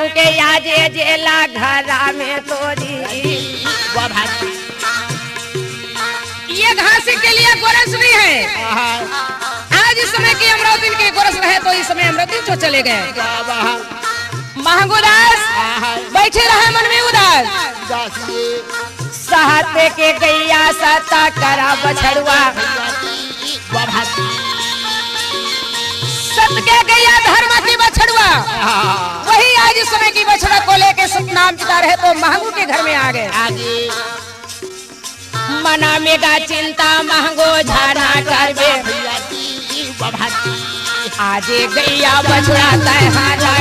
के आजे जेला घरा में तोरी। ये घास के लिए गोरस नहीं है। आज इस समय की अमरावती के गोरस रहे तो इस समय अमरावती जो चले गए। महंगोदास बैठे रहे मन में उदास। सहते के गैया सता करा बछड़ुआ। सत के गैया धर्म की बछड़ुआ। वही आज इस समय की बछड़ा को लेके सतनाम पिता रहे तो महंगू के घर में आ गए। मना मेगा चिंता महंगो झाना करबे। आजे गैया बछड़ा तय हारा